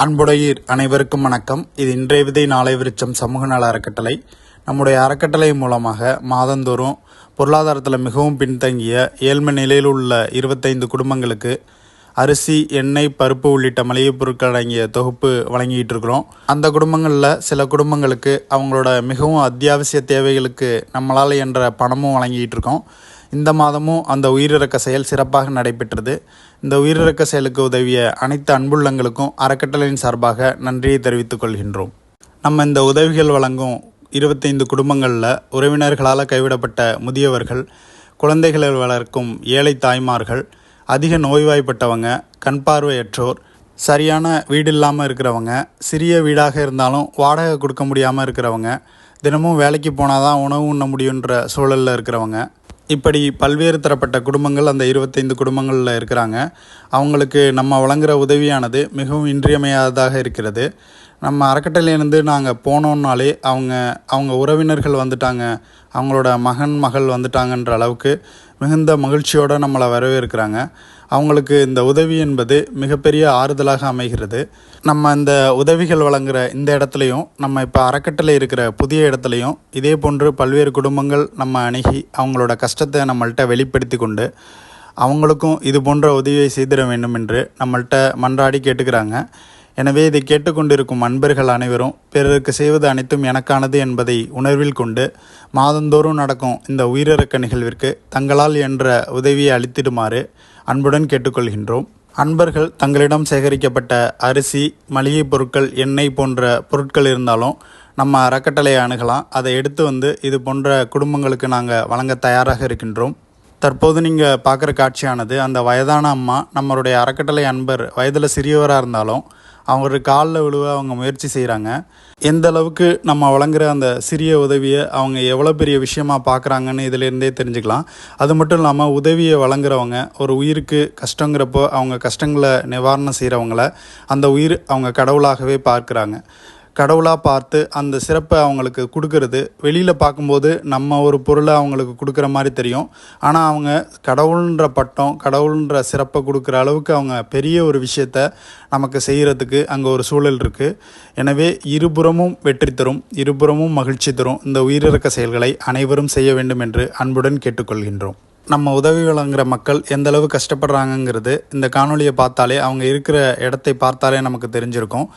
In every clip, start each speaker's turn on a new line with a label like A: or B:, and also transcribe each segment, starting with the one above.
A: அன்புடையீர் அனைவருக்கும் வணக்கம். இது இன்றைய விதை நாளை விருச்சம் சமூக நல அறக்கட்டளை. நம்முடைய அறக்கட்டளை மூலமாக மாதந்தோறும் பொருளாதாரத்தில் மிகவும் பின்தங்கிய ஏழ்மை நிலையில் உள்ள 25 குடும்பங்களுக்கு அரிசி, எண்ணெய், பருப்பு உள்ளிட்ட மளிகைப் பொருட்கள் அடங்கிய தொகுப்பு வழங்கிட்டு இருக்கிறோம். அந்த குடும்பங்களில் சில குடும்பங்களுக்கு அவங்களோட மிகவும் அத்தியாவசிய தேவைகளுக்கு நம்மளால் என்ற பணமும் வழங்கிட்டு இருக்கோம். இந்த மாதமும் அந்த உயிரிழக்க செயல் சிறப்பாக நடைபெற்றது. இந்த உயிரிழக்க செயலுக்கு உதவிய அனைத்து அன்புள்ளங்களுக்கும் அறக்கட்டளையின் சார்பாக நன்றியை தெரிவித்துக் கொள்கின்றோம். நம்ம இந்த உதவிகள் வழங்கும் 25 குடும்பங்களில் உறவினர்களால் கைவிடப்பட்ட முதியவர்கள், குழந்தைகளை வளர்க்கும் ஏழை தாய்மார்கள், அதிக நோய்வாய்ப்பட்டவங்க, கண் பார்வையற்றோர், சரியான வீடு இல்லாமல் இருக்கிறவங்க, சிறிய வீடாக இருந்தாலும் வாடகை கொடுக்க முடியாமல் இருக்கிறவங்க, தினமும் வேலைக்கு போனால் தான் உணவு உண்ண முடியுன்ற சூழலில் இருக்கிறவங்க, இப்படி பல்வேறு தரப்பட்ட குடும்பங்கள் அந்த 25 குடும்பங்களில் இருக்கிறாங்க. அவங்களுக்கு நம்ம வழங்குகிற உதவியானது மிகவும் இன்றியமையாததாக இருக்கிறது. நம்ம அறக்கட்டளையிலேருந்து நாங்கள் போனோம்னாலே அவங்க உறவினர்கள் வந்துட்டாங்க, அவங்களோட மகன் மகள் வந்துட்டாங்கன்ற அளவுக்கு மிகுந்த மகிழ்ச்சியோடு நம்மளை வரவேற்கிறாங்க. அவங்களுக்கு இந்த உதவி என்பது மிகப்பெரிய ஆறுதலாக அமைகிறது. நம்ம இந்த உதவிகள் வழங்குகிற இந்த இடத்துலையும், நம்ம இப்போ அறக்கட்டளை இருக்கிற புதிய இடத்துலையும் இதே போன்று பல்வேறு குடும்பங்கள் நம்ம அணுகி அவங்களோட கஷ்டத்தை நம்மள்கிட்ட வெளிப்படுத்தி கொண்டு அவங்களுக்கும் இது போன்ற உதவியை செய்திட வேண்டும் என்று நம்மள்கிட்ட மன்றாடி கேட்டுக்கிறாங்க. எனவே இதை கேட்டுக்கொண்டிருக்கும் அன்பர்கள் அனைவரும் பிறருக்கு செய்வது அனைத்தும் எனக்கானது என்பதை உணர்வில் கொண்டு மாதந்தோறும் நடக்கும் இந்த உயிரிழக்க நிகழ்விற்கு தங்களால் என்ற உதவியை அளித்திடுமாறு அன்புடன் கேட்டுக்கொள்கின்றோம். அன்பர்கள் தங்களிடம் சேகரிக்கப்பட்ட அரிசி, மளிகை பொருட்கள், எண்ணெய் போன்ற பொருட்கள் இருந்தாலும் நம்ம அறக்கட்டளையை அணுகலாம். அதை எடுத்து இது போன்ற குடும்பங்களுக்கு நாங்கள் வழங்க தயாராக இருக்கின்றோம். தற்போது நீங்கள் பார்க்குற காட்சியானது அந்த வயதான அம்மா நம்மளுடைய அறக்கட்டளை அன்பர் வயதில் சிறியவராக இருந்தாலும் அவங்க காலில் விழுவ அவங்க முயற்சி செய்கிறாங்க. எந்த அளவுக்கு நம்ம வழங்குகிற அந்த சிறிய உதவியை அவங்க எவ்வளோ பெரிய விஷயமாக பார்க்குறாங்கன்னு இதிலேருந்தே தெரிஞ்சுக்கலாம். அது மட்டும் இல்லாமல் உதவியை வழங்குறவங்க ஒரு உயிருக்கு கஷ்டங்கிறப்போ அவங்க கஷ்டங்களை நிவாரணம் செய்கிறவங்கள அந்த உயிர் அவங்க கடவுளாகவே பார்க்குறாங்க. கடவுளாக பார்த்து அந்த சிறப்பை அவங்களுக்கு கொடுக்கறது வெளியில் பார்க்கும்போது நம்ம ஒரு பொருளை அவங்களுக்கு கொடுக்குற மாதிரி தெரியும். ஆனால் அவங்க கடவுள்ன்ற பட்டம், கடவுள்ன்ற சிறப்பை கொடுக்குற அளவுக்கு அவங்க பெரிய ஒரு விஷயத்தை நமக்கு செய்கிறதுக்கு அங்கே ஒரு சூழல் இருக்குது. எனவே இருபுறமும் வெற்றி தரும், இருபுறமும் மகிழ்ச்சி தரும் இந்த உயிரிழக்க செயல்களை அனைவரும் செய்ய வேண்டும் என்று அன்புடன் கேட்டுக்கொள்கின்றோம். நம்ம உதவி வழங்குகிற மக்கள் எந்தளவு கஷ்டப்படுறாங்கங்கிறது இந்த காணொலியை பார்த்தாலே, அவங்க இருக்கிற இடத்தை பார்த்தாலே நமக்கு தெரிஞ்சிருக்கும்.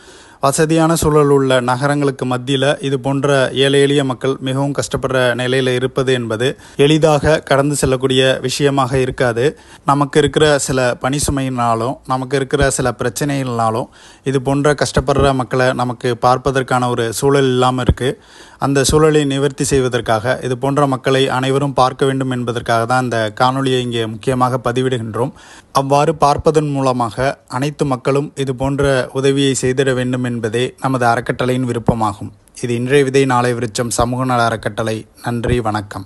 A: வசதியான சூழல் உள்ள நகரங்களுக்கு மத்தியில் இது போன்ற ஏழை எளிய மக்கள் மிகவும் கஷ்டப்படுற நிலையில் இருப்பது என்பது எளிதாக கடந்து செல்லக்கூடிய விஷயமாக இருக்காது. நமக்கு இருக்கிற சில பணி சுமையினாலும், நமக்கு இருக்கிற சில பிரச்சனைகள்னாலும் இது போன்ற கஷ்டப்படுற மக்களை நமக்கு பார்ப்பதற்கான ஒரு சூழல் இல்லாமல் இருக்குது. அந்த சூழலை நிவர்த்தி செய்வதற்காக இது போன்ற மக்களை அனைவரும் பார்க்க வேண்டும் என்பதற்காக தான் இந்த காணொலியை இங்கே முக்கியமாக பதிவிடுகின்றோம். அவ்வாறு பார்ப்பதன் மூலமாக அனைத்து மக்களும் இது போன்ற உதவியை செய்திட வேண்டும் என்பதே நமது அறக்கட்டளையின் விருப்பமாகும். இது இன்றைய விதை நாளை விருச்சம் சமூக நல அறக்கட்டளை. நன்றி, வணக்கம்.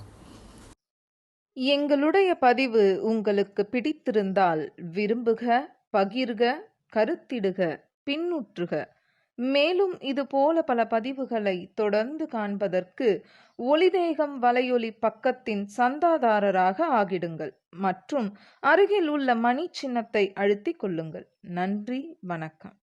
B: எங்களுடைய பதிவு உங்களுக்கு பிடித்திருந்தால் விரும்புக, பகிர்க, கருத்திடுக, பின்னுற்றுக. மேலும் இதுபோல பல பதிவுகளை தொடர்ந்து காண்பதற்கு ஒளிதேகம் வலையொலி பக்கத்தின் சந்தாதாரராக ஆகிடுங்கள் மற்றும் அருகில் உள்ள மணி சின்னத்தை அழுத்திக் கொள்ளுங்கள். நன்றி, வணக்கம்.